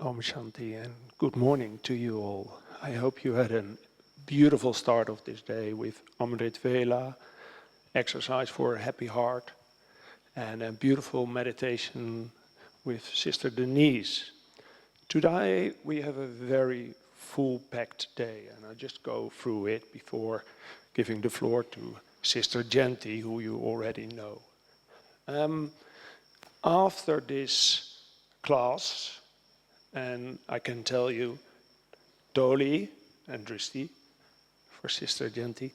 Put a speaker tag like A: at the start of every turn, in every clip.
A: Om Shanti and good morning to you all. I hope you had a beautiful start of this day with Amrit Vela, exercise for a happy heart, and a beautiful meditation with Sister Denise. Today we have a very full-packed day, and I'll just go through it before giving the floor to Sister Jayanti, who you already know. After this class, and I can tell you, Toli and Dristi, for Sister Jayanti,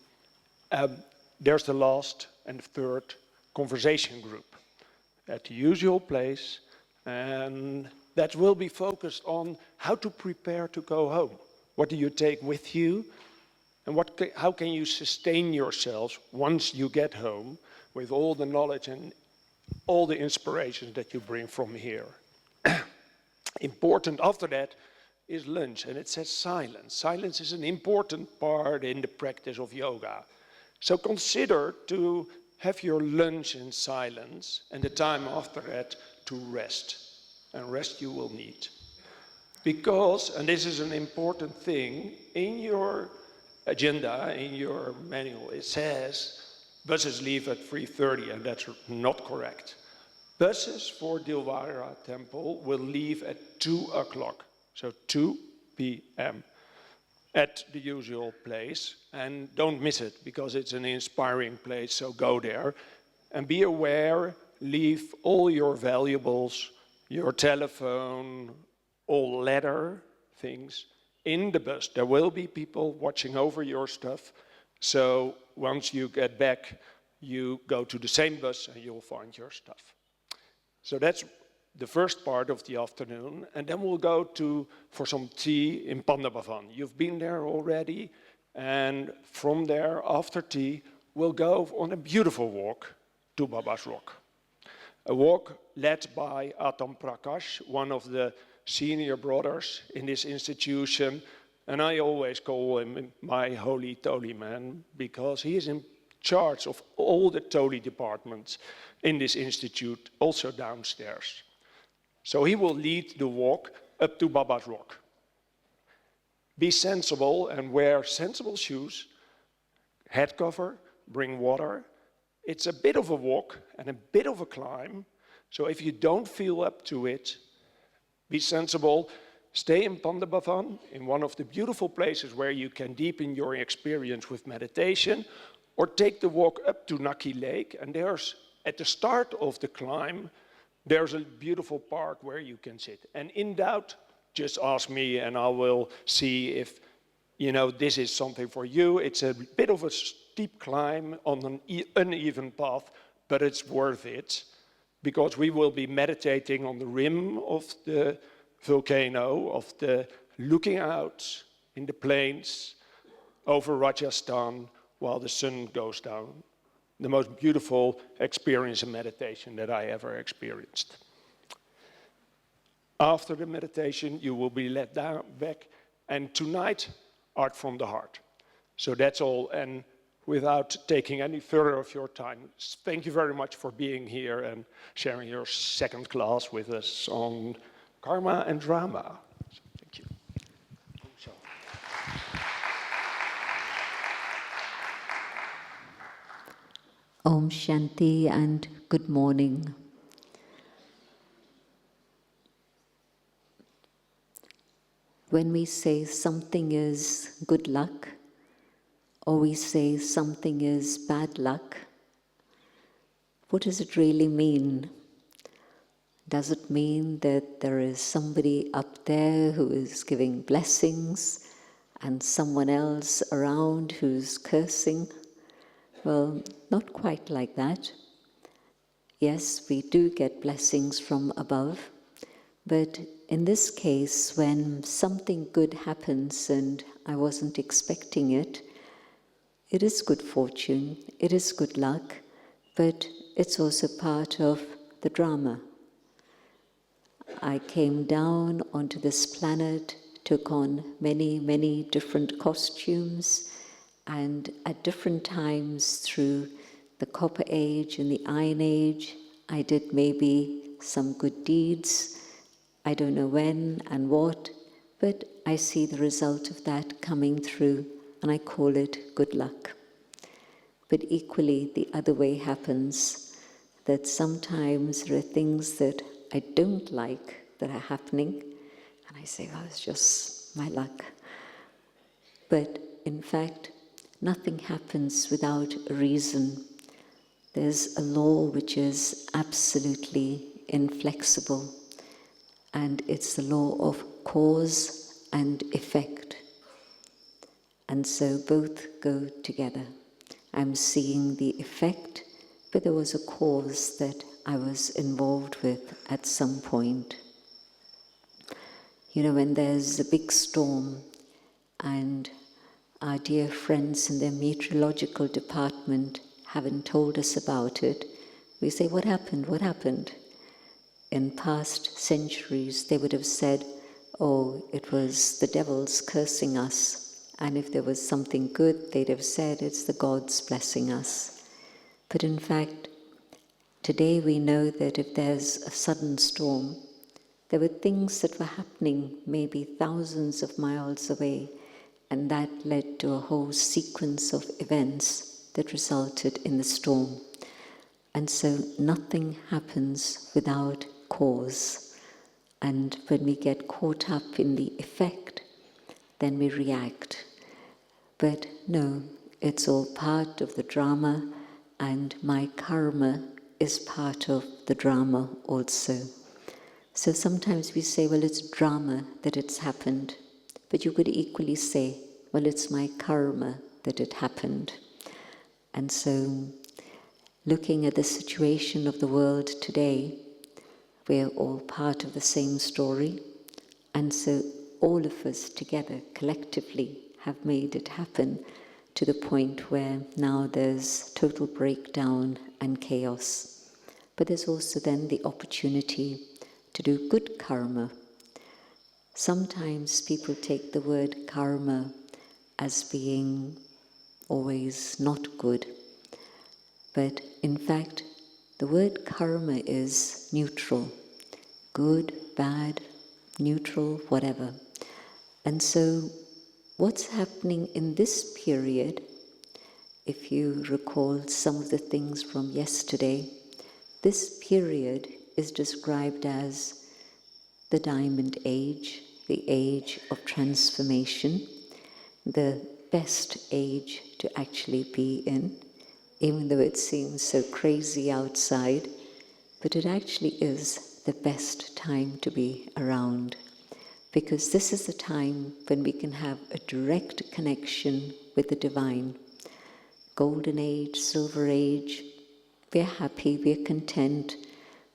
A: there's the last and third conversation group at the usual place, and that will be focused on how to prepare to go home. What do you take with you, and how can you sustain yourselves once you get home with all the knowledge and all the inspirations that you bring from here. Important after that is lunch, and it says silence. Silence is an important part in the practice of yoga. So consider to have your lunch in silence and the time after that to rest. And rest you will need. Because, and this is an important thing, in your agenda, in your manual, it says buses leave at 3:30, and that's not correct. Buses for Dilwara Temple will leave at 2 o'clock, so 2 p.m. at the usual place. And don't miss it, because it's an inspiring place, so go there. And be aware, leave all your valuables, your telephone, all letter things in the bus. There will be people watching over your stuff, so once you get back, you go to the same bus and you'll find your stuff. So that's the first part of the afternoon, and then we'll go for some tea in Pandabhavan. You've been there already, and from there, after tea, we'll go on a beautiful walk to Baba's Rock. A walk led by Atam Prakash, one of the senior brothers in this institution, and I always call him my holy Toli man, because he is in charge of all the Toli departments in this institute, also downstairs. So he will lead the walk up to Baba's Rock. Be sensible and wear sensible shoes, head cover, bring water. It's a bit of a walk and a bit of a climb, so if you don't feel up to it, be sensible. Stay in Pandabhavan, in one of the beautiful places where you can deepen your experience with meditation, or take the walk up to Naki Lake, and there's, at the start of the climb, there's a beautiful park where you can sit. And in doubt, just ask me and I will see if, this is something for you. It's a bit of a steep climb on an uneven path, but it's worth it, because we will be meditating on the rim of the volcano, looking out in the plains over Rajasthan while the sun goes down. The most beautiful experience in meditation that I ever experienced. After the meditation, you will be led back, and tonight, Art from the Heart. So that's all, and without taking any further of your time, thank you very much for being here and sharing your second class with us on karma and drama. So, thank you.
B: Om Shanti and good morning. When we say something is good luck, or we say something is bad luck, what does it really mean? Does it mean that there is somebody up there who is giving blessings and someone else around who's cursing? Well, not quite like that. Yes, we do get blessings from above, but in this case, when something good happens and I wasn't expecting it, it is good fortune, it is good luck, but it's also part of the drama. I came down onto this planet, took on many, many different costumes, and at different times through the Copper Age and the Iron Age, I did maybe some good deeds, I don't know when and what, but I see the result of that coming through, and I call it good luck. But equally, the other way happens, that sometimes there are things that I don't like that are happening, and I say, oh, it's just my luck. But in fact, nothing happens without a reason. There's a law which is absolutely inflexible, and it's the law of cause and effect. And so both go together. I'm seeing the effect, but there was a cause that I was involved with at some point. You know, when there's a big storm and our dear friends in their meteorological department haven't told us about it, we say, what happened? What happened? In past centuries, they would have said, oh, it was the devils cursing us. And if there was something good, they'd have said, it's the gods blessing us. But in fact, today we know that if there's a sudden storm, there were things that were happening maybe thousands of miles away, and that led to a whole sequence of events that resulted in the storm. And so nothing happens without cause. And when we get caught up in the effect, then we react. But no, it's all part of the drama, and my karma is part of the drama also. So sometimes we say, well, it's drama that it's happened. But you could equally say, well, it's my karma that it happened. And so, looking at the situation of the world today, we're all part of the same story. And so all of us together, collectively, have made it happen to the point where now there's total breakdown and chaos. But there's also then the opportunity to do good karma. Sometimes people take the word karma as being always not good. But in fact, the word karma is neutral. Good, bad, neutral, whatever. And so what's happening in this period, if you recall some of the things from yesterday, this period is described as the diamond age, the age of transformation, the best age to actually be in, even though it seems so crazy outside, but it actually is the best time to be around. Because this is the time when we can have a direct connection with the divine. Golden age, silver age, we're happy, we're content.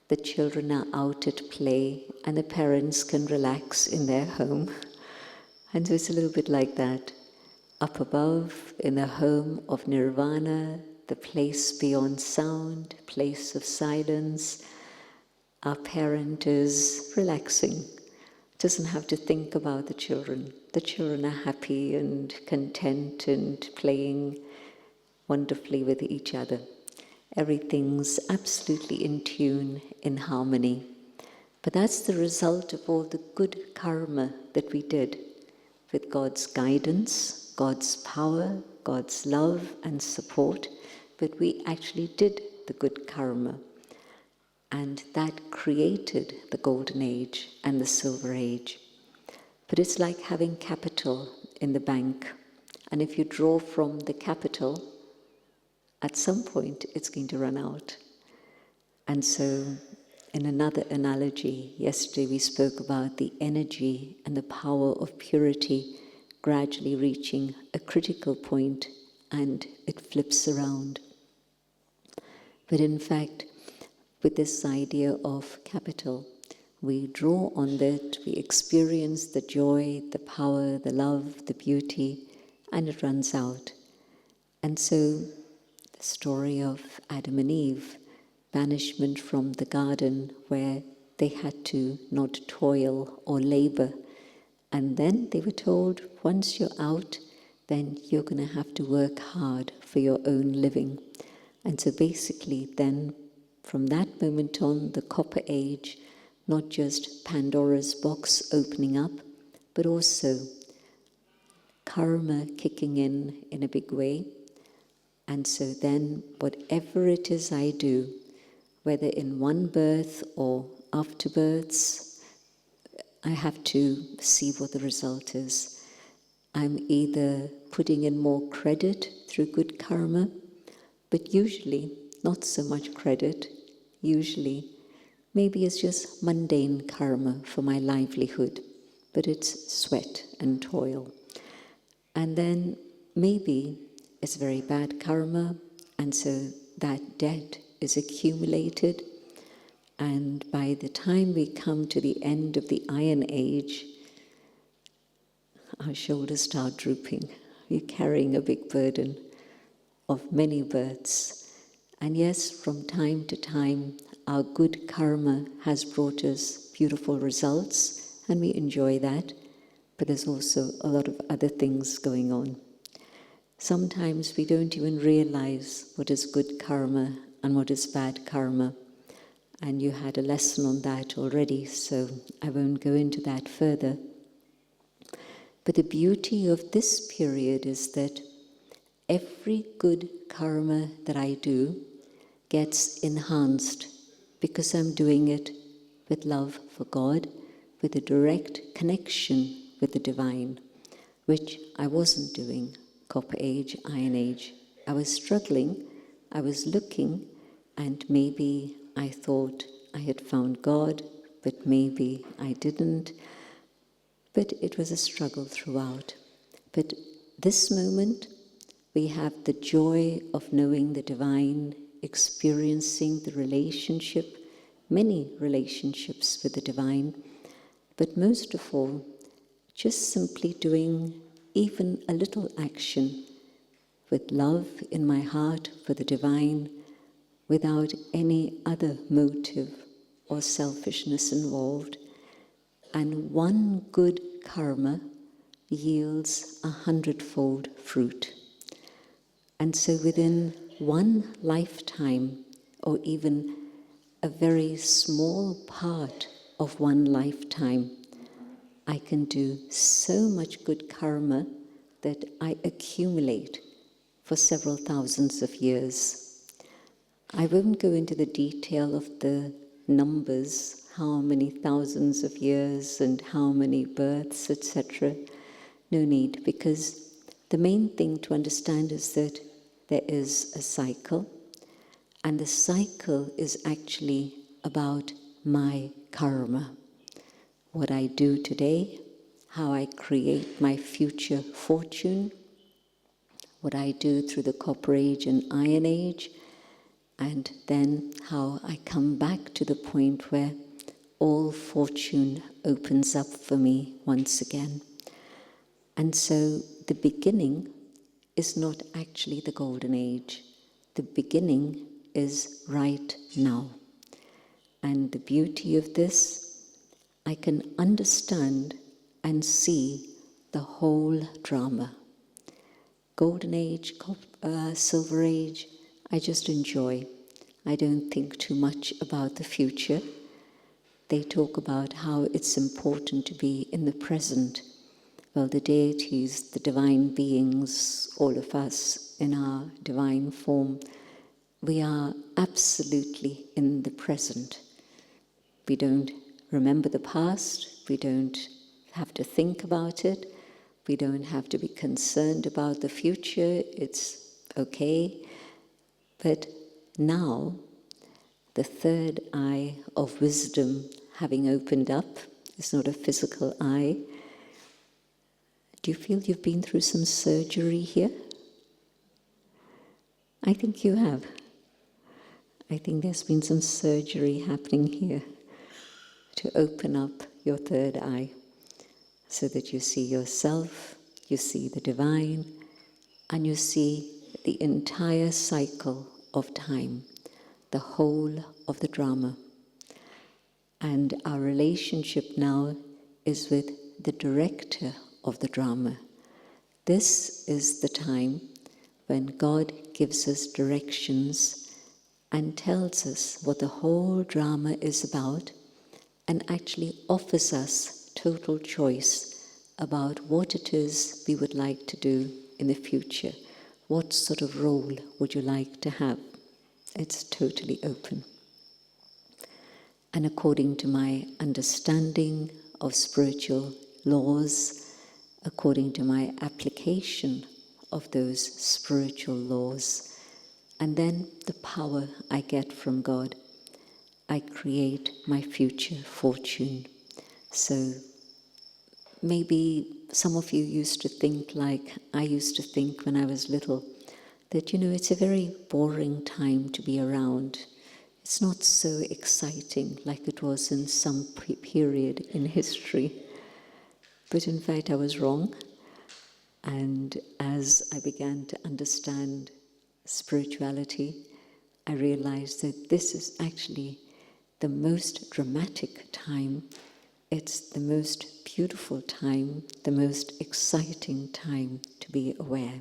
B: The children are out at play and the parents can relax in their home. And so it's a little bit like that. Up above, in the home of nirvana, the place beyond sound, place of silence, our parent is relaxing. Doesn't have to think about the children. The children are happy and content and playing wonderfully with each other. Everything's absolutely in tune, in harmony. But that's the result of all the good karma that we did, with God's guidance, God's power, God's love and support. But we actually did the good karma. And that created the golden age and the silver age. But it's like having capital in the bank. And if you draw from the capital, at some point it's going to run out. And so, in another analogy, yesterday we spoke about the energy and the power of purity gradually reaching a critical point and it flips around. But in fact, with this idea of capital, we draw on that, we experience the joy, the power, the love, the beauty, and it runs out. And so, the story of Adam and Eve, banishment from the garden where they had to not toil or labor. And then they were told, once you're out, then you're going to have to work hard for your own living. And so basically then, from that moment on, the copper age, not just Pandora's box opening up, but also karma kicking in a big way. And so then whatever it is I do, whether in one birth or after births, I have to see what the result is. I'm either putting in more credit through good karma, but usually not so much credit. Usually maybe it's just mundane karma for my livelihood, but it's sweat and toil. And then maybe it's very bad karma, and so that debt is accumulated, and by the time we come to the end of the Iron Age, our shoulders start drooping. We're carrying a big burden of many births. And yes, from time to time, our good karma has brought us beautiful results, and we enjoy that, but there's also a lot of other things going on. Sometimes we don't even realize what is good karma and what is bad karma. And you had a lesson on that already, so I won't go into that further. But the beauty of this period is that every good karma that I do gets enhanced because I'm doing it with love for God, with a direct connection with the divine, which I wasn't doing. Copper Age, Iron Age. I was struggling, I was looking, and maybe I thought I had found God, but maybe I didn't. But it was a struggle throughout. But this moment, we have the joy of knowing the divine, experiencing the relationship, many relationships with the divine, but most of all, just simply doing even a little action with love in my heart for the divine, without any other motive or selfishness involved. And one good karma yields 100-fold fruit. And so within one lifetime, or even a very small part of one lifetime, I can do so much good karma that I accumulate for several thousands of years. I won't go into the detail of the numbers, how many thousands of years and how many births, etc. No need, because the main thing to understand is that there is a cycle, and the cycle is actually about my karma. What I do today, how I create my future fortune, what I do through the Copper Age and Iron Age, and then how I come back to the point where all fortune opens up for me once again. And so the beginning is not actually the Golden Age. The beginning is right now. And the beauty of this, I can understand and see the whole drama. Golden Age, Silver Age, I just enjoy. I don't think too much about the future. They talk about how it's important to be in the present. Well, the deities, the divine beings, all of us in our divine form, we are absolutely in the present. We don't remember the past, we don't have to think about it, we don't have to be concerned about the future, it's okay. But now, the third eye of wisdom having opened up, it's not a physical eye. Do you feel you've been through some surgery here? I think you have. I think there's been some surgery happening here to open up your third eye so that you see yourself, you see the divine, and you see the entire cycle of time, the whole of the drama. And our relationship now is with the director of the drama. This is the time when God gives us directions and tells us what the whole drama is about, and actually offers us total choice about what it is we would like to do in the future. What sort of role would you like to have? It's totally open. And according to my understanding of spiritual laws, according to my application of those spiritual laws, and then the power I get from God, I create my future fortune. So maybe some of you used to think like I used to think when I was little, that, it's a very boring time to be around. It's not so exciting like it was in some period in history. But in fact, I was wrong. And as I began to understand spirituality, I realized that this is actually the most dramatic time. It's the most beautiful time, the most exciting time to be aware.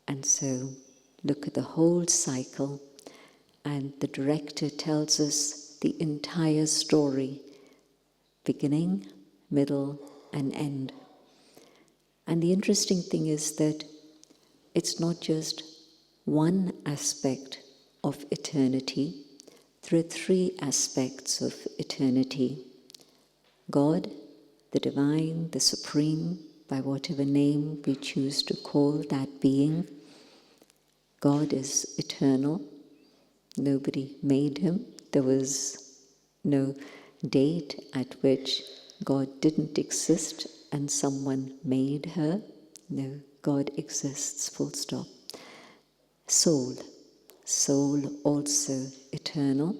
B: And so look at the whole cycle, and the director tells us the entire story, beginning, middle, and end. And the interesting thing is that it's not just one aspect of eternity. There are three aspects of eternity: God, the divine, the supreme, by whatever name we choose to call that being. God is eternal. Nobody made him. There was no date at which God didn't exist and someone made her. No, God exists, full stop. Soul. Soul also eternal.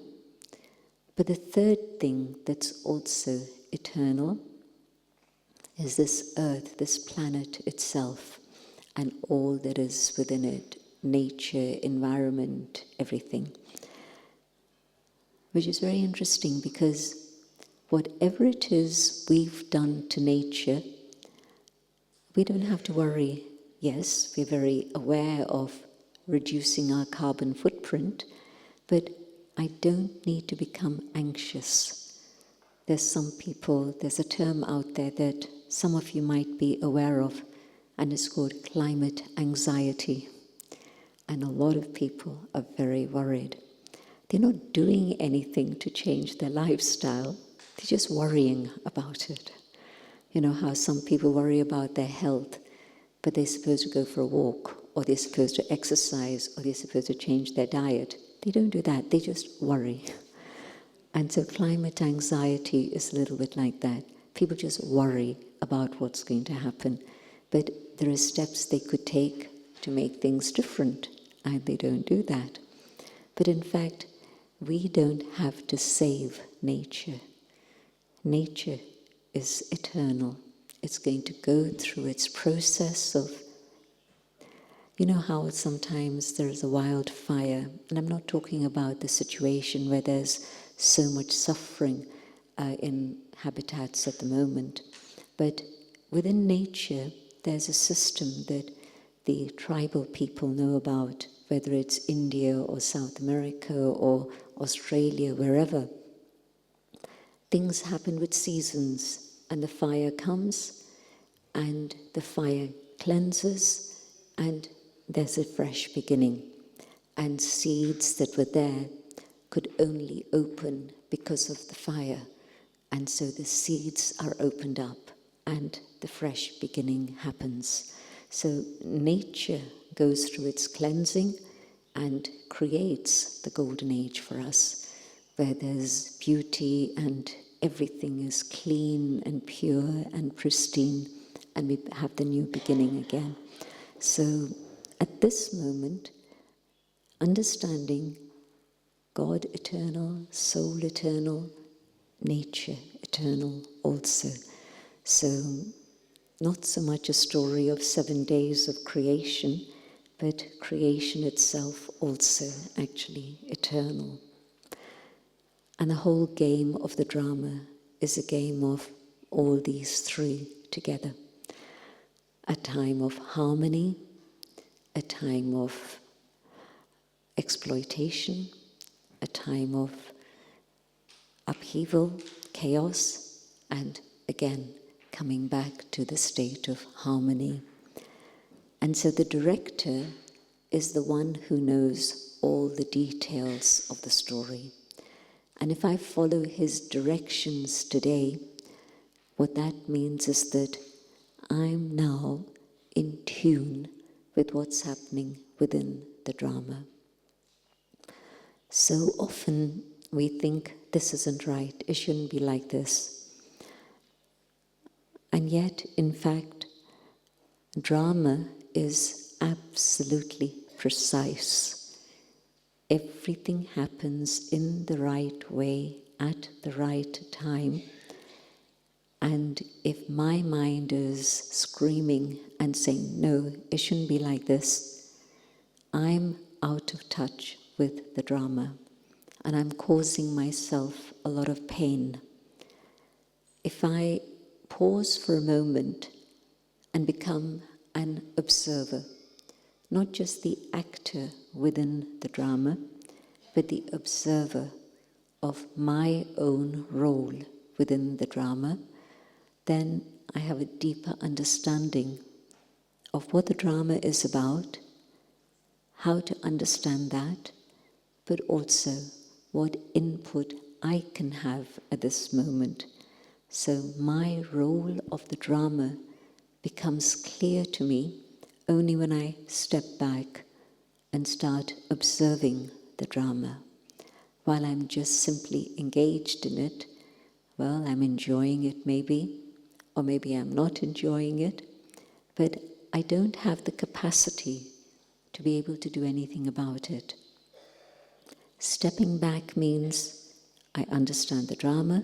B: But the third thing that's also eternal is this earth, this planet itself, and all that is within it, nature, environment, everything. Which is very interesting, because whatever it is we've done to nature, we don't have to worry. Yes, we're very aware of reducing our carbon footprint, but I don't need to become anxious. There's a term out there that some of you might be aware of, and it's called climate anxiety. And a lot of people are very worried. They're not doing anything to change their lifestyle, they're just worrying about it. You know how some people worry about their health, but they're supposed to go for a walk, or they're supposed to exercise, or they're supposed to change their diet. They don't do that, they just worry. And so climate anxiety is a little bit like that. People just worry about what's going to happen. But there are steps they could take to make things different, and they don't do that. But in fact, we don't have to save nature. Nature is eternal. It's going to go through its process of, you know how sometimes there's a wildfire, and I'm not talking about the situation where there's so much suffering in habitats at the moment, but within nature there's a system that the tribal people know about, whether it's India or South America or Australia, wherever. Things happen with seasons, and the fire comes, and the fire cleanses, and there's a fresh beginning. And seeds that were there could only open because of the fire. And so the seeds are opened up, and the fresh beginning happens. So nature goes through its cleansing and creates the golden age for us, where there's beauty and everything is clean and pure and pristine, and we have the new beginning again. So at this moment, understanding God eternal, soul eternal, nature eternal also. So not so much a story of 7 days of creation, but creation itself also actually eternal. And the whole game of the drama is a game of all these three together. A time of harmony, a time of exploitation, a time of upheaval, chaos and again coming back to the state of harmony. And so the director is the one who knows all the details of the story. And if I follow his directions today, what that means is that I'm now in tune with what's happening within the drama. So often we think this isn't right, it shouldn't be like this. And yet, in fact, drama is absolutely precise. Everything happens in the right way at the right time. And if my mind is screaming and saying, no, it shouldn't be like this, I'm out of touch with the drama and I'm causing myself a lot of pain. If I pause for a moment and become an observer, not just the actor within the drama, but the observer of my own role within the drama, then I have a deeper understanding of what the drama is about, how to understand that, but also what input I can have at this moment. So my role of the drama becomes clear to me only when I step back and start observing the drama. While I'm just simply engaged in it, well, I'm enjoying it maybe, or maybe I'm not enjoying it, but I don't have the capacity to be able to do anything about it. Stepping back means I understand the drama.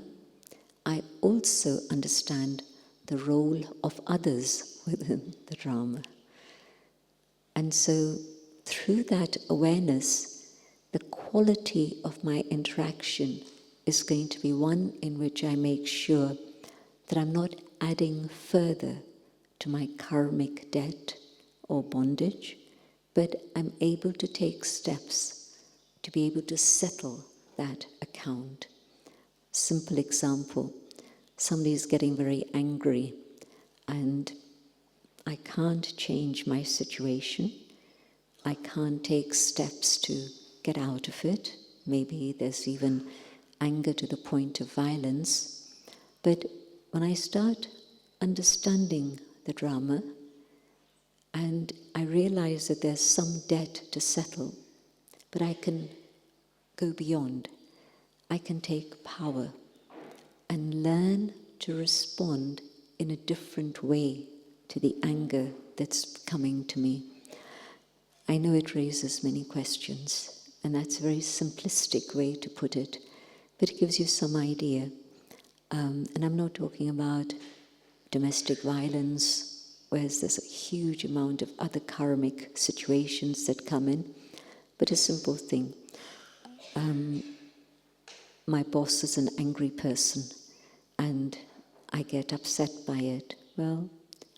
B: I also understand the role of others within the drama. And so through that awareness, the quality of my interaction is going to be one in which I make sure that I'm not adding further to my karmic debt or bondage, but I'm able to take steps to be able to settle that account. Simple example, somebody's getting very angry and I can't change my situation. I can't take steps to get out of it. Maybe there's even anger to the point of violence. But when I start understanding the drama and I realize that there's some debt to settle, but I can go beyond. I can take power and learn to respond in a different way to the anger that's coming to me. I know it raises many questions, and that's a very simplistic way to put it, but it gives you some idea. And I'm not talking about domestic violence, whereas there's a huge amount of other karmic situations that come in, but a simple thing. My boss is an angry person, and I get upset by it. Well,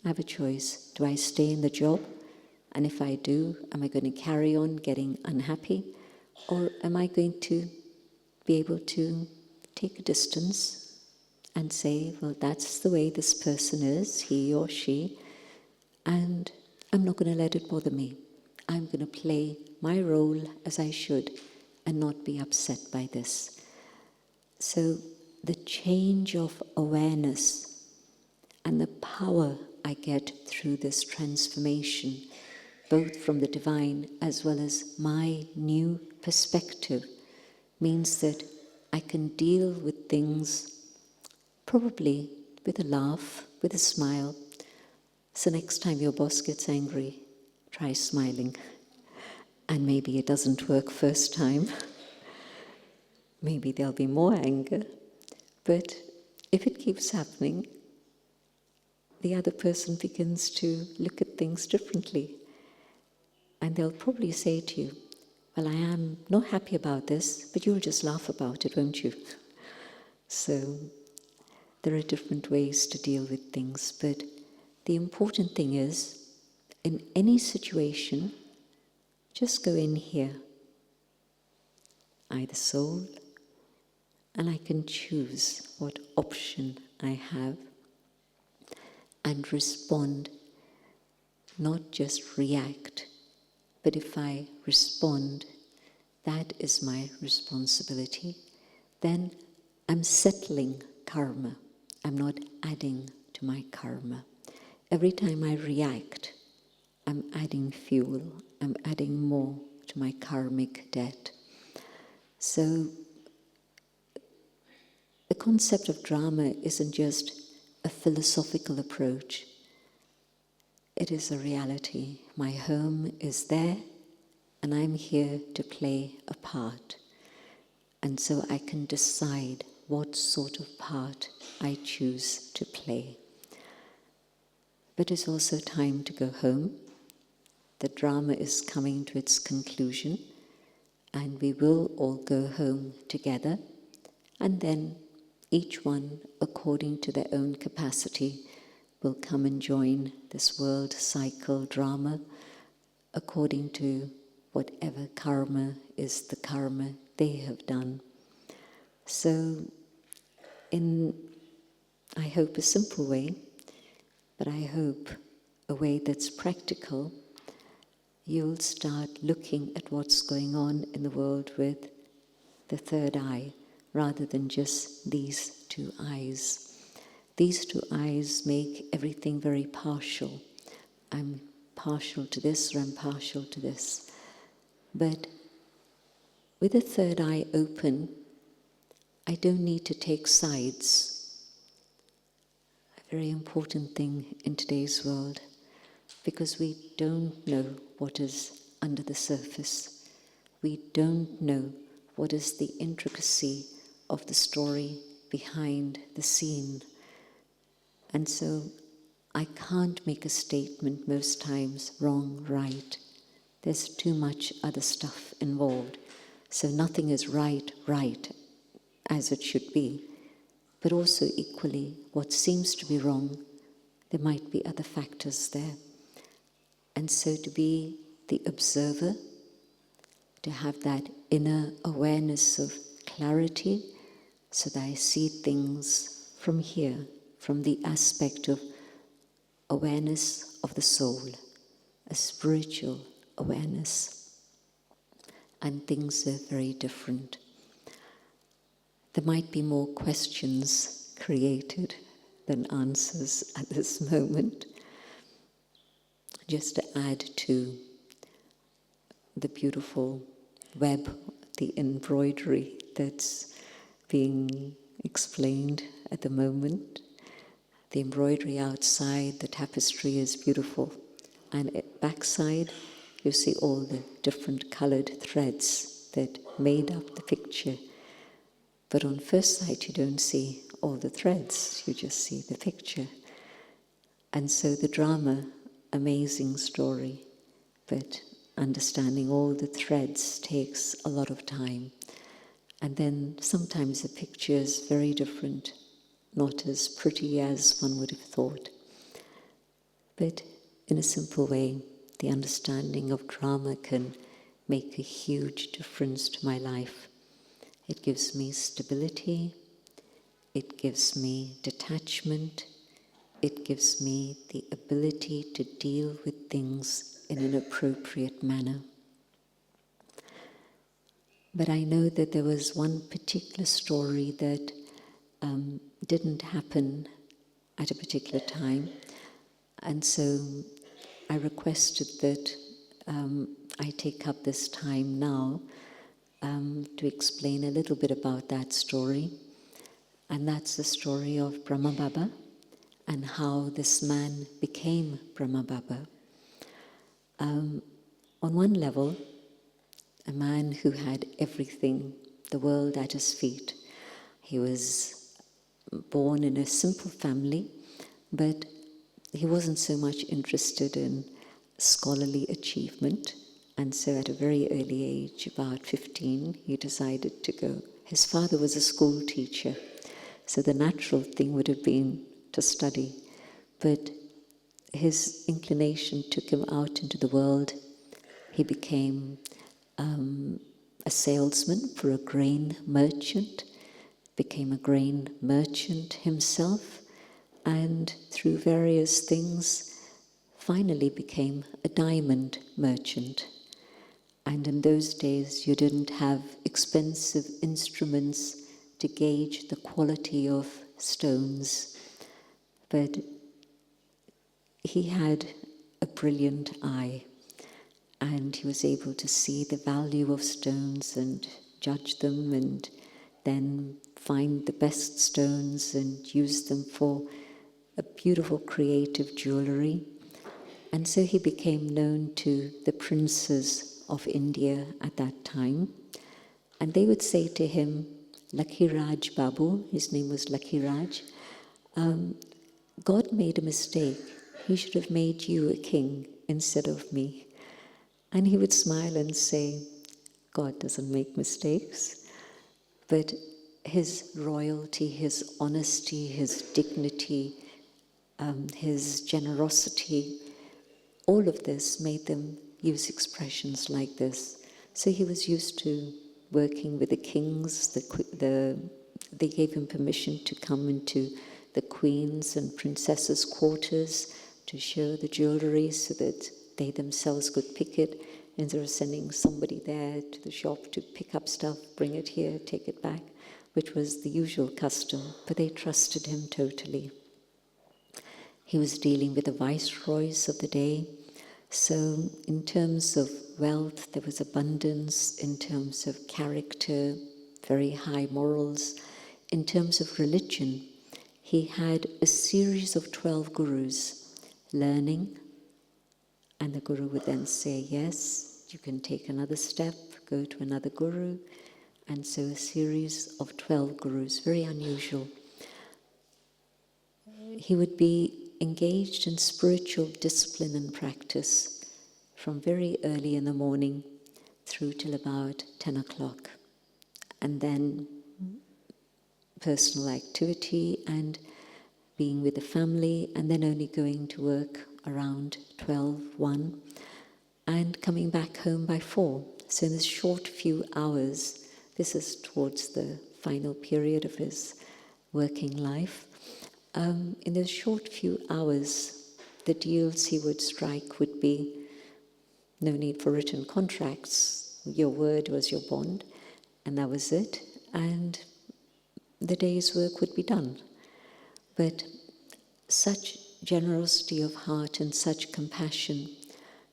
B: I have a choice. Do I stay in the job? And if I do, am I going to carry on getting unhappy? Or am I going to be able to take a distance and say, well, that's the way this person is, he or she, and I'm not going to let it bother me. I'm going to play my role as I should and not be upset by this. So the change of awareness and the power I get through this transformation, both from the divine as well as my new perspective, means that I can deal with things probably with a laugh, with a smile. So next time your boss gets angry, try smiling. And maybe it doesn't work first time. Maybe there'll be more anger. But if it keeps happening, the other person begins to look at things differently. And they'll probably say to you, well, I am not happy about this, but you'll just laugh about it, won't you? So there are different ways to deal with things, but the important thing is, in any situation, just go in here, either soul, and I can choose what option I have and respond, not just react. But if I respond, that is my responsibility. Then I'm settling karma. I'm not adding to my karma. Every time I react, I'm adding fuel. I'm adding more to my karmic debt. So the concept of drama isn't just a philosophical approach. It is a reality. My home is there, and I'm here to play a part. And so I can decide what sort of part I choose to play. But it's also time to go home. The drama is coming to its conclusion, and we will all go home together, and then each one, according to their own capacity, will come and join this world cycle drama according to whatever karma is the karma they have done. So, in, I hope, a simple way, but I hope a way that's practical, you'll start looking at what's going on in the world with the third eye, rather than just these two eyes. These two eyes make everything very partial. I'm partial to this, or I'm partial to this. But with the third eye open, I don't need to take sides. A very important thing in today's world, because we don't know what is under the surface. We don't know what is the intricacy of the story behind the scene. And so I can't make a statement most times, wrong, right. There's too much other stuff involved. So nothing is right, as it should be. But also equally, what seems to be wrong, there might be other factors there. And so to be the observer, to have that inner awareness of clarity, so that I see things from here, from the aspect of awareness of the soul, a spiritual awareness. And things are very different. There might be more questions created than answers at this moment. Just to add to the beautiful web, the embroidery that's being explained at the moment. The embroidery outside, the tapestry is beautiful. And at backside, you see all the different colored threads that made up the picture. But on first sight, you don't see all the threads, you just see the picture. And so the drama, amazing story, but understanding all the threads takes a lot of time. And then sometimes the picture is very different, not as pretty as one would have thought. But in a simple way, the understanding of drama can make a huge difference to my life. It gives me stability, it gives me detachment, it gives me the ability to deal with things in an appropriate manner. But I know that there was one particular story that didn't happen at a particular time, and so I requested that I take up this time now to explain a little bit about that story. And that's the story of Brahma Baba and how this man became Brahma Baba. On one level, a man who had everything, the world at his feet. He was born in a simple family, but he wasn't so much interested in scholarly achievement. And so at a very early age, about 15, he decided to go. His father was a school teacher, so the natural thing would have been to study. But his inclination took him out into the world. He became a salesman for a grain merchant, became a grain merchant himself, and through various things finally became a diamond merchant. And in those days you didn't have expensive instruments to gauge the quality of stones, but he had a brilliant eye, and he was able to see the value of stones and judge them, and then find the best stones and use them for a beautiful creative jewellery. And so he became known to the princes of India at that time. And they would say to him, Lakhiraj Babu, his name was Lakhiraj, God made a mistake. He should have made you a king instead of me. And he would smile and say, God doesn't make mistakes. But his royalty, his honesty, his dignity, his generosity, all of this made them use expressions like this. So he was used to working with the kings. They gave him permission to come into the queen's and princesses' quarters to show the jewellery so that they themselves could pick it. Instead of sending somebody there to the shop to pick up stuff, bring it here, take it back, which was the usual custom, but they trusted him totally. He was dealing with the viceroys of the day. So in terms of wealth, there was abundance. In terms of character, very high morals. In terms of religion, he had a series of 12 gurus learning, and the guru would then say, yes, you can take another step, go to another guru. And so a series of 12 gurus, very unusual. He would be engaged in spiritual discipline and practice from very early in the morning through till about 10 o'clock. And then personal activity and being with the family, and then only going to work around 12, 1, and coming back home by 4. So in this short few hours, this is towards the final period of his working life, in those short few hours, the deals he would strike would be no need for written contracts. Your word was your bond, and that was it. And the day's work would be done. But such generosity of heart and such compassion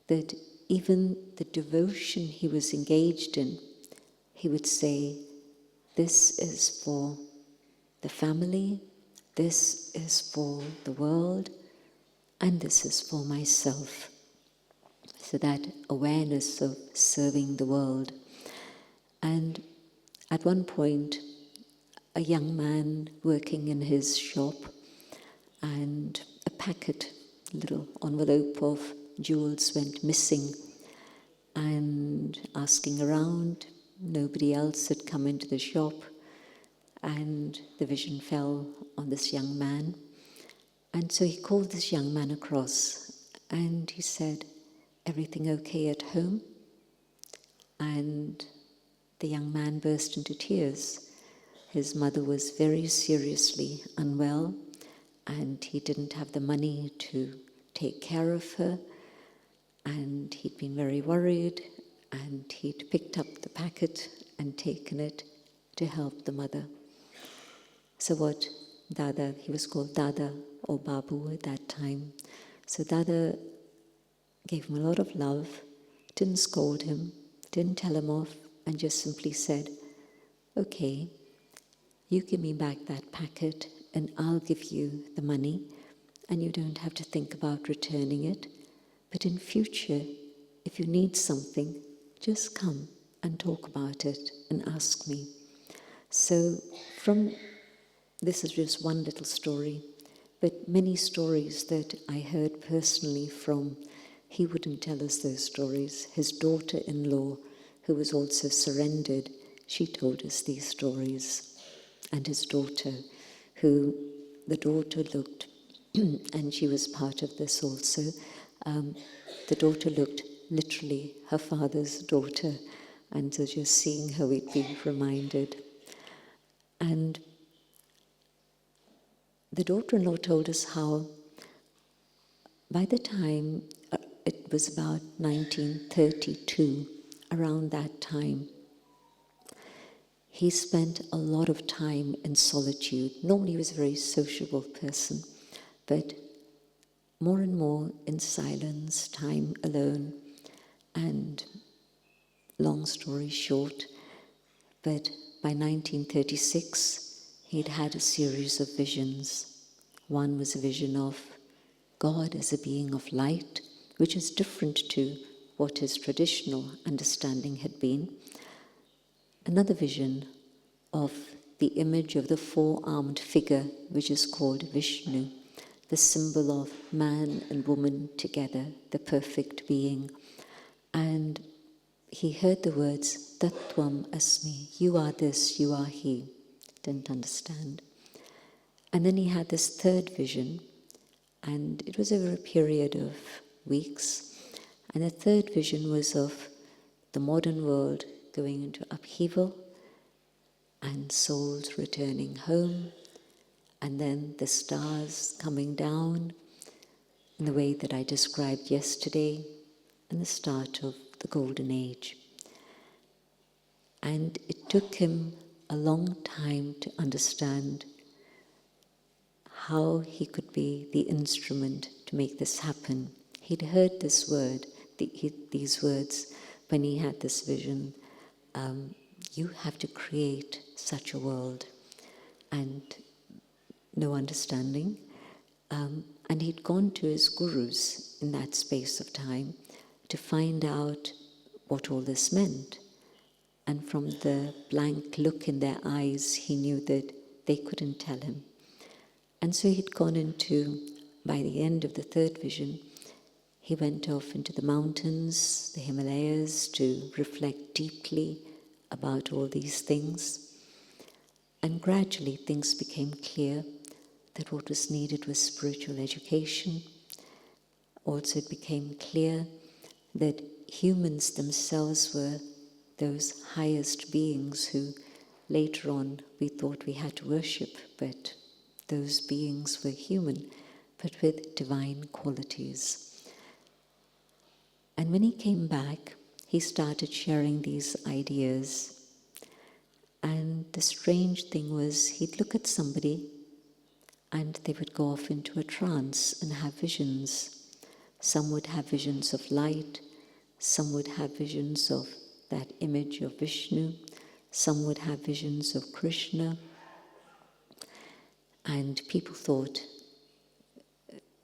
B: that even the devotion he was engaged in, he would say, this is for the family, this is for the world, and this is for myself. So that awareness of serving the world. And at one point, a young man working in his shop, and a packet, a little envelope of jewels went missing, and asking around, nobody else had come into the shop, and the vision fell on this young man. And so he called this young man across, and he said, everything okay at home? And the young man burst into tears. His mother was very seriously unwell, and he didn't have the money to take care of her, and he'd been very worried, and he'd picked up the packet and taken it to help the mother. So what Dada, he was called Dada or Babu at that time, so Dada gave him a lot of love, didn't scold him, didn't tell him off, and just simply said, okay, you give me back that packet and I'll give you the money, and you don't have to think about returning it. But in future, if you need something, just come and talk about it and ask me. So this is just one little story, but many stories that I heard personally from, he wouldn't tell us those stories. His daughter-in-law, who was also surrendered, she told us these stories. And his daughter, the daughter looked, and she was part of this also, the daughter looked literally her father's daughter, and so just seeing her we'd be reminded. And the daughter-in-law told us how by the time, it was about 1932, around that time, he spent a lot of time in solitude. Normally he was a very sociable person, but more and more in silence, time alone. And long story short, but by 1936, he'd had a series of visions. One was a vision of God as a being of light, which is different to what his traditional understanding had been. Another vision of the image of the four-armed figure, which is called Vishnu, the symbol of man and woman together, the perfect being. And he heard the words, Tattvam Asmi, you are this, you are he. Didn't understand. And then he had this third vision, and it was over a period of weeks. And the third vision was of the modern world going into upheaval and souls returning home, and then the stars coming down in the way that I described yesterday, and the start of the Golden Age. And it took him a long time to understand how he could be the instrument to make this happen. He'd heard this word, these words, when he had this vision. You have to create such a world, and no understanding. And he'd gone to his gurus in that space of time to find out what all this meant. And from the blank look in their eyes, he knew that they couldn't tell him. And so he'd gone into, by the end of the third vision, he went off into the mountains, the Himalayas, to reflect deeply about all these things. And gradually things became clear that what was needed was spiritual education. Also it became clear that humans themselves were those highest beings who later on we thought we had to worship, but those beings were human, but with divine qualities. And when he came back, he started sharing these ideas. And the strange thing was, he'd look at somebody and they would go off into a trance and have visions. Some would have visions of light, some would have visions of that image of Vishnu, some would have visions of Krishna. And people thought,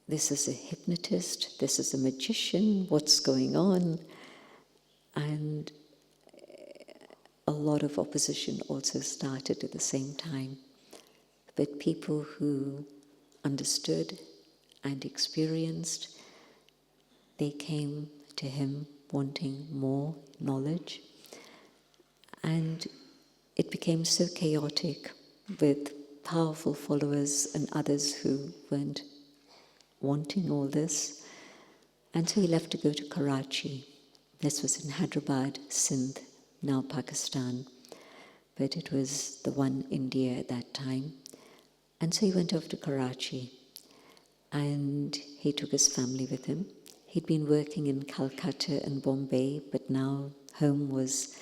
B: this is a hypnotist, this is a magician, what's going on? And a lot of opposition also started at the same time. But people who understood and experienced, they came to him wanting more knowledge. And it became so chaotic with powerful followers and others who weren't wanting all this. And so he left to go to Karachi. This was in Hyderabad, Sindh, now Pakistan. But it was the one India at that time. And so he went off to Karachi. And he took his family with him. He'd been working in Calcutta and Bombay, but now home was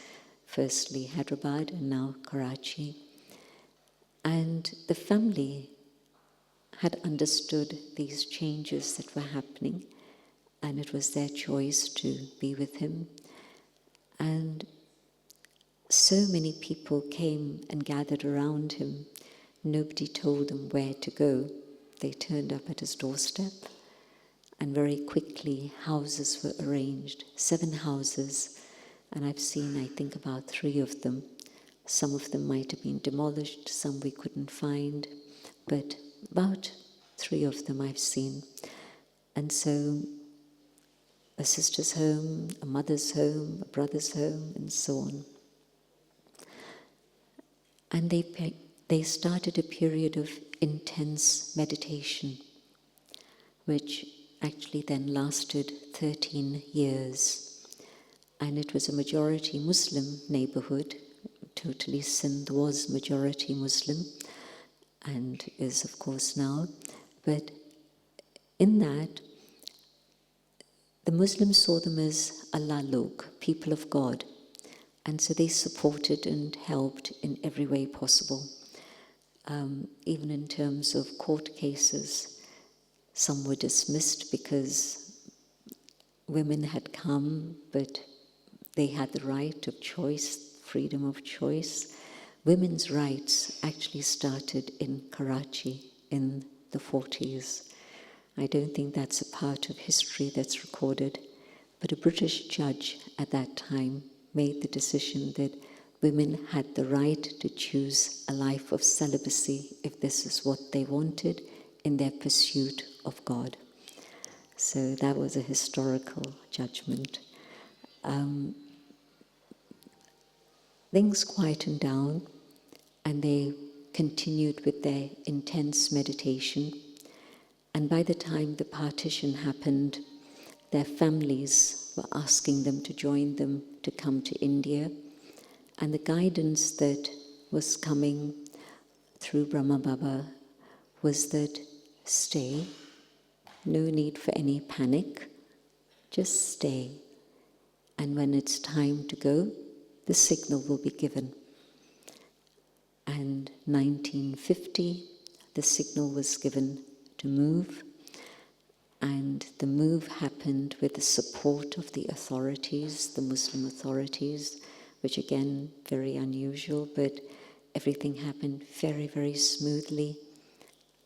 B: firstly Hyderabad and now Karachi. And the family had understood these changes that were happening, and it was their choice to be with him. And so many people came and gathered around him. Nobody told them where to go. They turned up at his doorstep, and very quickly houses were arranged, 7 houses, and I've seen, I think, about 3 of them. Some of them might have been demolished, some we couldn't find, but about 3 of them I've seen. And so a sister's home, a mother's home, a brother's home, and so on. And they started a period of intense meditation, which actually then lasted 13 years. And it was a majority Muslim neighborhood. Totally Sindh was majority Muslim. and is, of course, now. But in that, the Muslims saw them as Allah Log, people of God. And so they supported and helped in every way possible. Even in terms of court cases, some were dismissed because women had come, but they had the right of choice, freedom of choice. Women's rights actually started in Karachi in the 40s. I don't think that's a part of history that's recorded, but a British judge at that time made the decision that women had the right to choose a life of celibacy if this is what they wanted in their pursuit of God. So that was a historical judgment. Things quietened down, and they continued with their intense meditation. And by the time the partition happened, their families were asking them to join them to come to India. And the guidance that was coming through Brahma Baba was that stay, no need for any panic, just stay. And when it's time to go, the signal will be given. And 1950, the signal was given to move, and the move happened with the support of the authorities, the Muslim authorities, which again, very unusual, but everything happened very, very smoothly.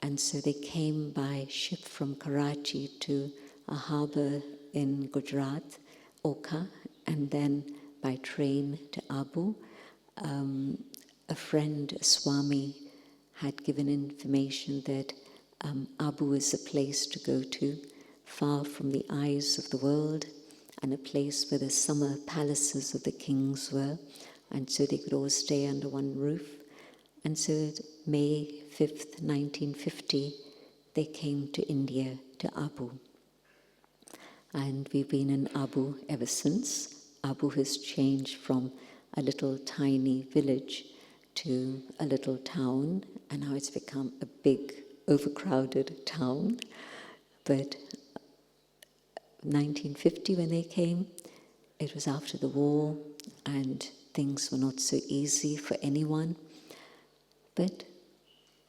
B: And so they came by ship from Karachi to a harbour in Gujarat, Oka, and then by train to Abu. A friend, a Swami, had given information that Abu is a place to go to, far from the eyes of the world, and a place where the summer palaces of the kings were, and so they could all stay under one roof. And so May 5th, 1950, they came to India, to Abu. And we've been in Abu ever since. Abu has changed from a little tiny village to a little town, and now it's become a big, overcrowded town. But 1950, when they came, it was after the war, and things were not so easy for anyone. But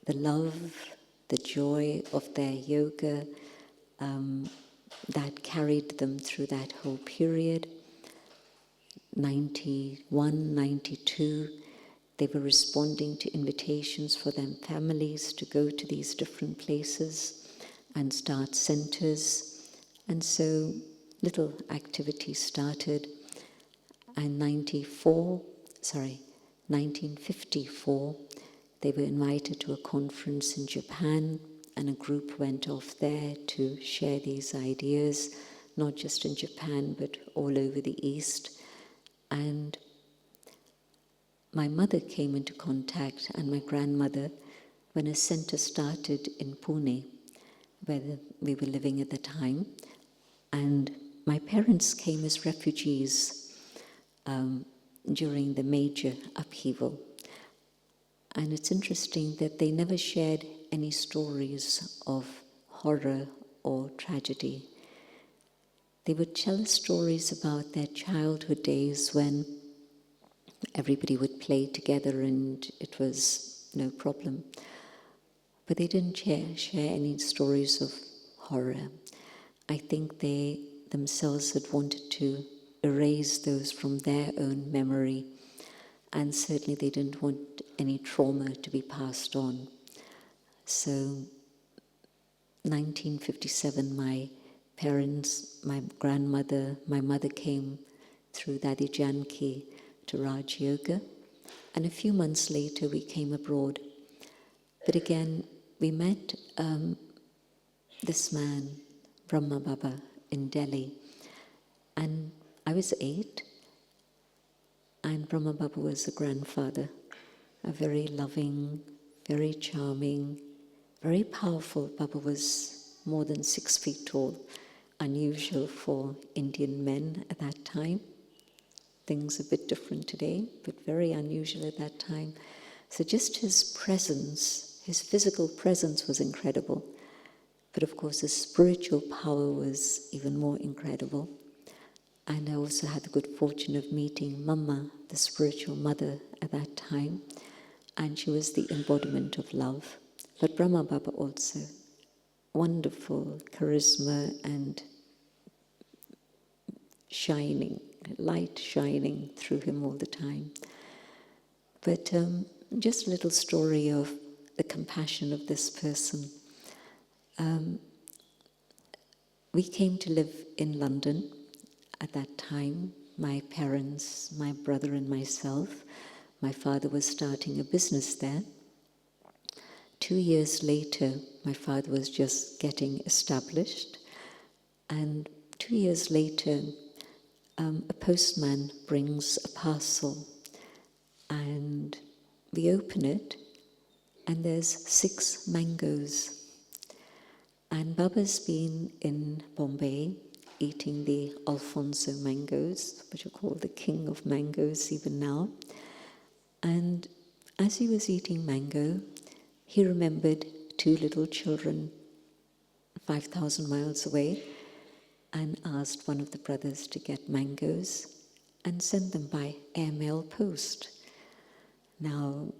B: the love, the joy of their yoga, that carried them through that whole period. 91, 92, they were responding to invitations for their families to go to these different places and start centers. And so little activities started. And 1954, they were invited to a conference in Japan, and a group went off there to share these ideas, not just in Japan, but all over the East. And my mother came into contact, and my grandmother, when a center started in Pune, where we were living at the time. And my parents came as refugees during the major upheaval. And it's interesting that they never shared any stories of horror or tragedy. They would tell us stories about their childhood days when everybody would play together and it was no problem. But they didn't share any stories of horror. I think they themselves had wanted to erase those from their own memory, and certainly they didn't want any trauma to be passed on. So 1957, my parents, my grandmother, my mother came through Dadi Janki to Raj Yoga, and a few months later we came abroad. But again, we met this man, Brahma Baba, in Delhi, and I was 8, and Brahma Baba was a grandfather, a very loving, very charming, very powerful. Baba was more than 6 feet tall, unusual for Indian men at that time. Things a bit different today, but very unusual at that time. So just his presence, His physical presence was incredible, but of course his spiritual power was even more incredible. And I also had the good fortune of meeting Mama, the spiritual mother at that time, and she was the embodiment of love. But Brahma Baba also, wonderful charisma and shining, light shining through him all the time. But just a little story of the compassion of this person. We came to live in London at that time, my parents, my brother and myself. My father was starting a business there. 2 years later, my father was just getting established. And 2 years later, a postman brings a parcel. And we open it, and there's 6 mangoes. And Baba's been in Bombay eating the Alfonso mangoes, which are called the king of mangoes even now. And as he was eating mango, he remembered 2 little children 5,000 miles away and asked one of the brothers to get mangoes and send them by airmail post. Now,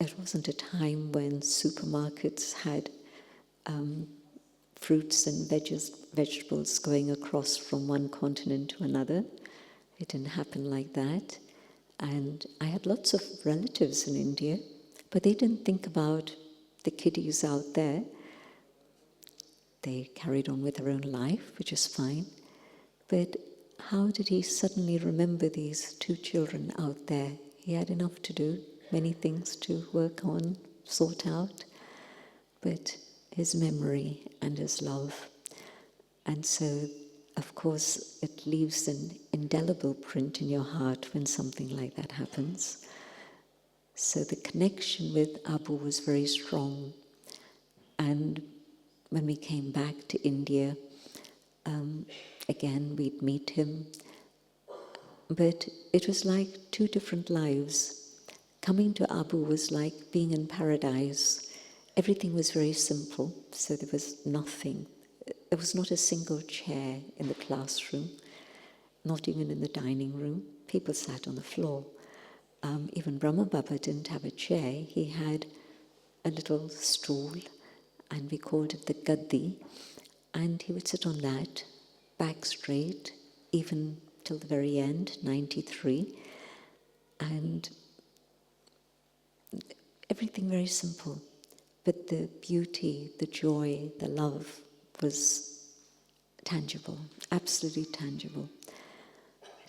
B: it wasn't a time when supermarkets had fruits and vegetables going across from one continent to another. It didn't happen like that. And I had lots of relatives in India, but they didn't think about the kiddies out there. They carried on with their own life, which is fine. But how did he suddenly remember these 2 children out there? He had enough to do, many things to work on, sort out. But his memory and his love. And so, of course, it leaves an indelible print in your heart when something like that happens. So the connection with Abu was very strong. And when we came back to India, again, we'd meet him. But it was like 2 different lives. Coming to Abu was like being in paradise. Everything was very simple, so there was nothing. There was not a single chair in the classroom, not even in the dining room. People sat on the floor. Even Brahma Baba didn't have a chair. He had a little stool, and we called it the gaddi, and he would sit on that, back straight, even till the very end, 93, and everything very simple. But the beauty, the joy, the love was tangible, absolutely tangible.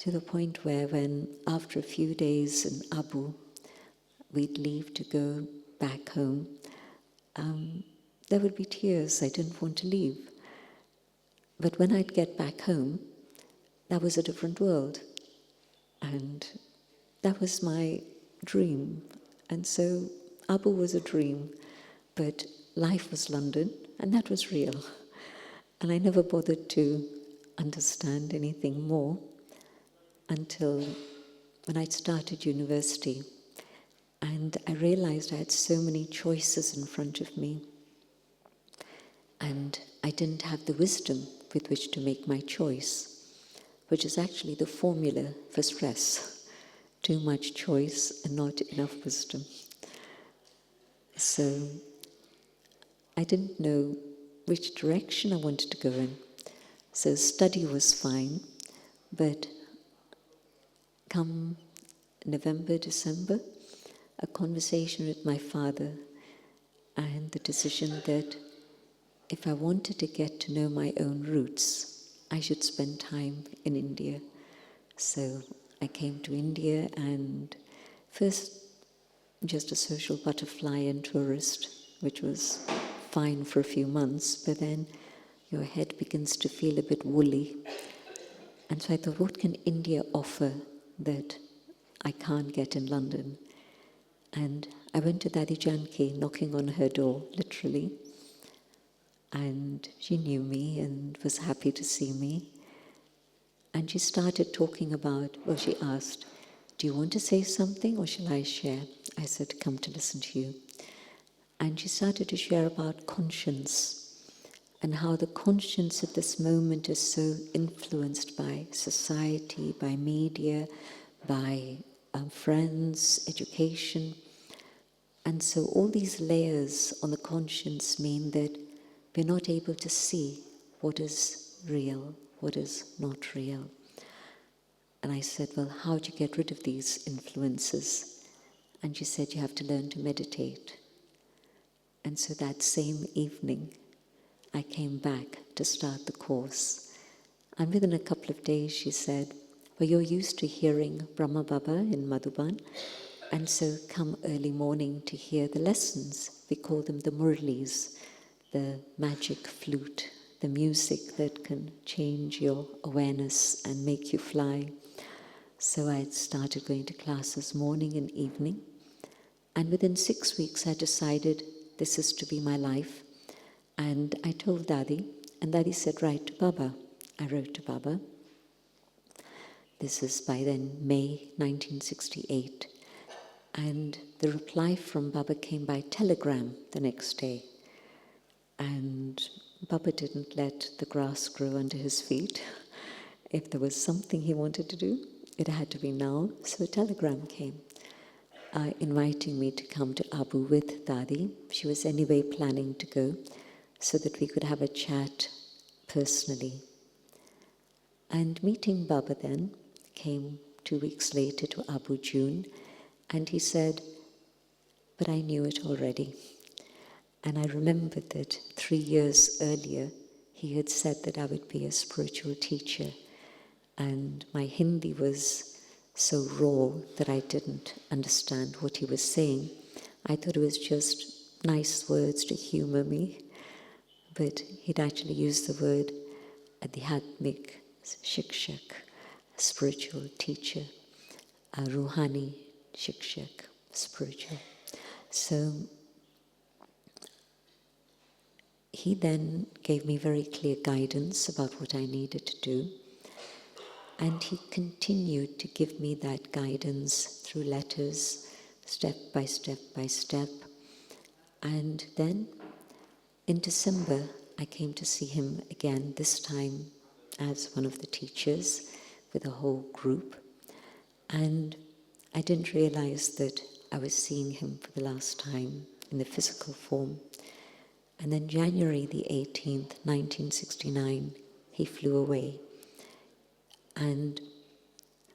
B: To the point where when, after a few days in Abu, we'd leave to go back home, there would be tears. I didn't want to leave. But when I'd get back home, that was a different world. And that was my dream. And so Abu was a dream. But life was London, and that was real. And I never bothered to understand anything more until when I started university. And I realized I had so many choices in front of me. And I didn't have the wisdom with which to make my choice, which is actually the formula for stress. Too much choice and not enough wisdom. So I didn't know which direction I wanted to go in. So study was fine, but come November, December, a conversation with my father and the decision that if I wanted to get to know my own roots, I should spend time in India. So I came to India, and first just a social butterfly and tourist, which was fine for a few months, but then your head begins to feel a bit woolly. And so I thought, what can India offer that I can't get in London? And I went to Dadi Janki, knocking on her door, literally. And she knew me and was happy to see me. And she started talking about, well, she asked, do you want to say something or shall I share? I said, come to listen to you. And she started to share about conscience and how the conscience at this moment is so influenced by society, by media, by friends, education. And so all these layers on the conscience mean that we're not able to see what is real, what is not real. And I said, well, how do you get rid of these influences? And she said, you have to learn to meditate. And so that same evening, I came back to start the course. And within a couple of days, she said, well, you're used to hearing Brahma Baba in Madhuban, and so come early morning to hear the lessons. We call them the murlis, the magic flute, the music that can change your awareness and make you fly. So I started going to classes morning and evening. And within 6 weeks, I decided this is to be my life. And I told Dadi, and Dadi said, write to Baba. I wrote to Baba. This is by then May 1968. And the reply from Baba came by telegram the next day. And Baba didn't let the grass grow under his feet. If there was something he wanted to do, it had to be now. So a telegram came inviting me to come to Abu with Dadi. She was anyway planning to go so that we could have a chat personally. And meeting Baba then came 2 weeks later to Abu June, and he said, but I knew it already. And I remembered that 3 years earlier, he had said that I would be a spiritual teacher. And my Hindi was so raw that I didn't understand what he was saying. I thought it was just nice words to humor me. But he'd actually used the word adhyatmik shikshak, spiritual teacher, ruhani shikshak, spiritual. So he then gave me very clear guidance about what I needed to do. And he continued to give me that guidance through letters, step by step by step. And then in December, I came to see him again, this time as one of the teachers with a whole group. And I didn't realize that I was seeing him for the last time in the physical form. And then January the 18th, 1969, he flew away. And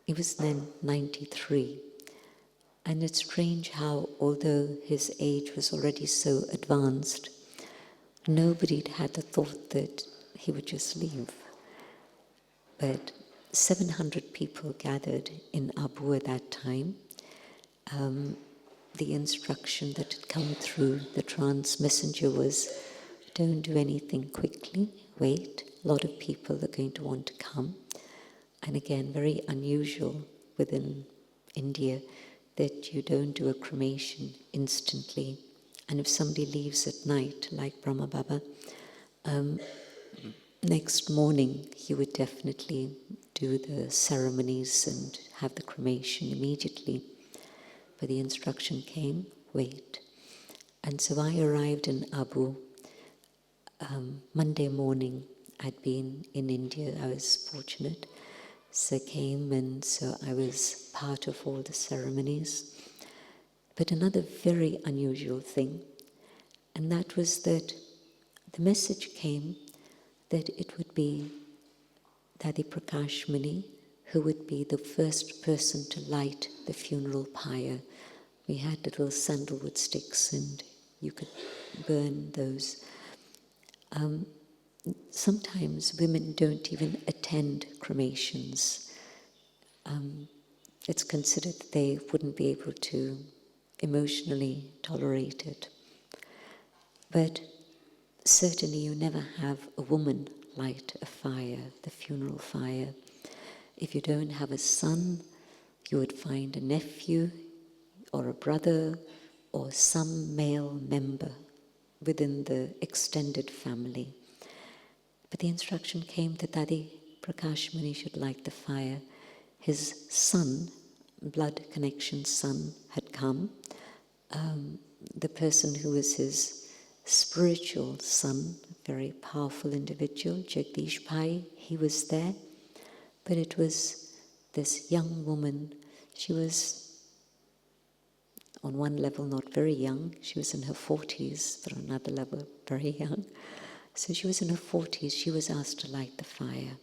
B: he was then 93. And it's strange how, although his age was already so advanced, nobody had the thought that he would just leave. But 700 people gathered in Abu at that time. The instruction that had come through the trance messenger was, don't do anything quickly, wait. A lot of people are going to want to come. And again, very unusual within India that you don't do a cremation instantly. And if somebody leaves at night, like Brahma Baba, next morning he would definitely do the ceremonies and have the cremation immediately. But the instruction came, wait. And so I arrived in Abu Monday morning. I'd been in India, I was fortunate. So I came, and so I was part of all the ceremonies. But another very unusual thing, and that was that the message came that it would be Dadi Prakash Muni who would be the first person to light the funeral pyre. We had little sandalwood sticks and you could burn those. Sometimes women don't even attend cremations. It's considered that they wouldn't be able to emotionally tolerate it. But certainly you never have a woman light a fire, the funeral fire. If you don't have a son, you would find a nephew or a brother or some male member within the extended family. But the instruction came that Dadi Prakash Muni should light the fire. His son, blood connection son, had come. the person who was his spiritual son, a very powerful individual, Jagdish Pai, he was there. But it was this young woman. She was, on one level, not very young. She was in her 40s, but on another level, very young. So she was in her 40s. She was asked to light the fire.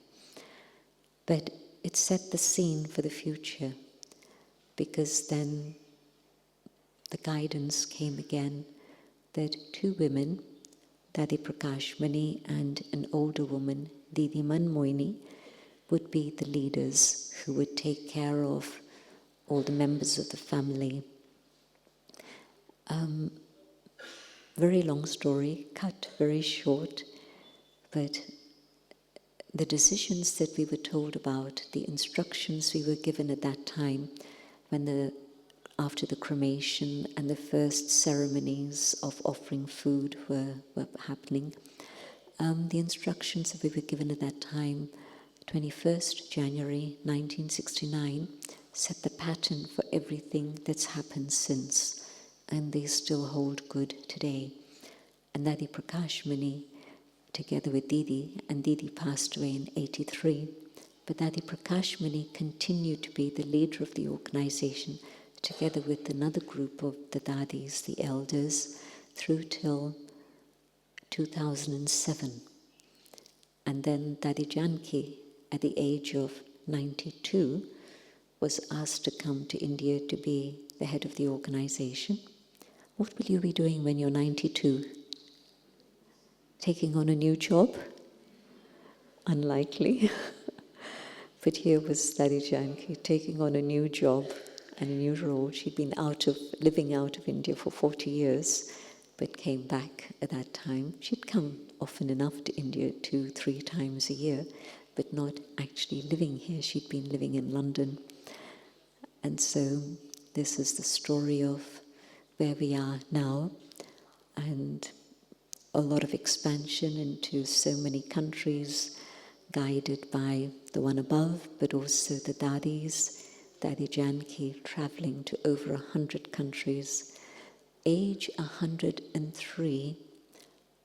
B: But it set the scene for the future, because then the guidance came again that two women, Dadi Prakashmani and an older woman, Didi Manmoini, would be the leaders who would take care of all the members of the family. Very long story, cut very short, but the decisions that we were told about, the instructions we were given at that time, after the cremation and the first ceremonies of offering food were happening, the instructions that we were given at that time, 21st January 1969, set the pattern for everything that's happened since, and they still hold good today. And Dadi Prakashmani, together with Didi, and Didi passed away in 83, but Dadi Prakashmani continued to be the leader of the organization, together with another group of the Dadis, the elders, through till 2007. And then Dadi Janki, at the age of 92, was asked to come to India to be the head of the organization. What will you be doing when you're 92? Taking on a new job? Unlikely. But here was Dadi Janki taking on a new job and a new role. She'd been living out of India for 40 years, but came back at that time. She'd come often enough to India 2-3 times a year, but not actually living here. She'd been living in London. And so this is the story of where we are now, and a lot of expansion into so many countries, guided by the one above, but also the Dadis, Dadi Janki, traveling to over 100 countries. Age 103,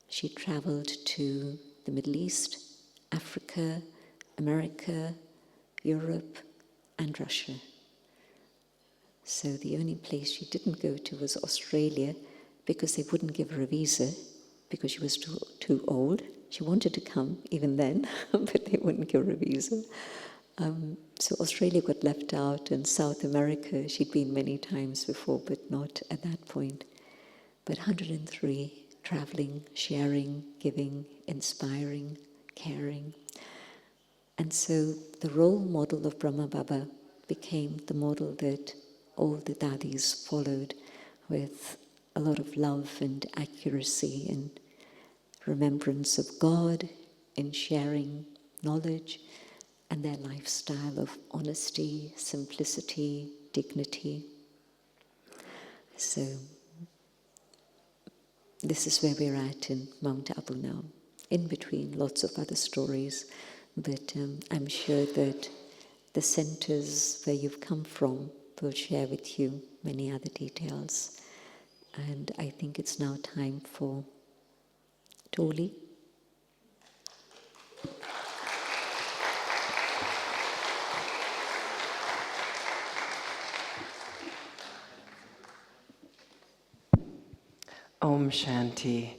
B: she traveled to the Middle East, Africa, America, Europe, and Russia. So the only place she didn't go to was Australia, because they wouldn't give her a visa, because she was too old. She wanted to come even then, but they wouldn't give her a visa. So Australia got left out, and South America, she'd been many times before, but not at that point. But 103, traveling, sharing, giving, inspiring, caring. And so the role model of Brahma Baba became the model that all the Dadis followed, with a lot of love and accuracy and remembrance of God, in sharing knowledge, and their lifestyle of honesty, simplicity, dignity. So this is where we're at in Mount Abu now, in between lots of other stories, but I'm sure that the centers where you've come from will share with you many other details. And I think it's now time for Toli.
C: Om Shanti.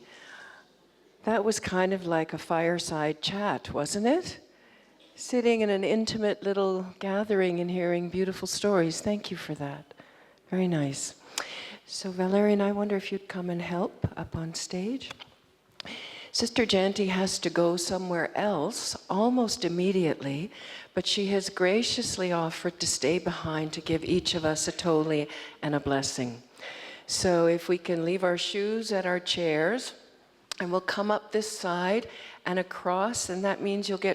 C: That was kind of like a fireside chat, wasn't it? Sitting in an intimate little gathering and hearing beautiful stories. Thank you for that. Very nice. So Valerian, I wonder if you'd come and help up on stage. Sister Jayanti has to go somewhere else almost immediately, but she has graciously offered to stay behind to give each of us a toli and a blessing. So if we can leave our shoes at our chairs, and we'll come up this side and across, and that means you'll get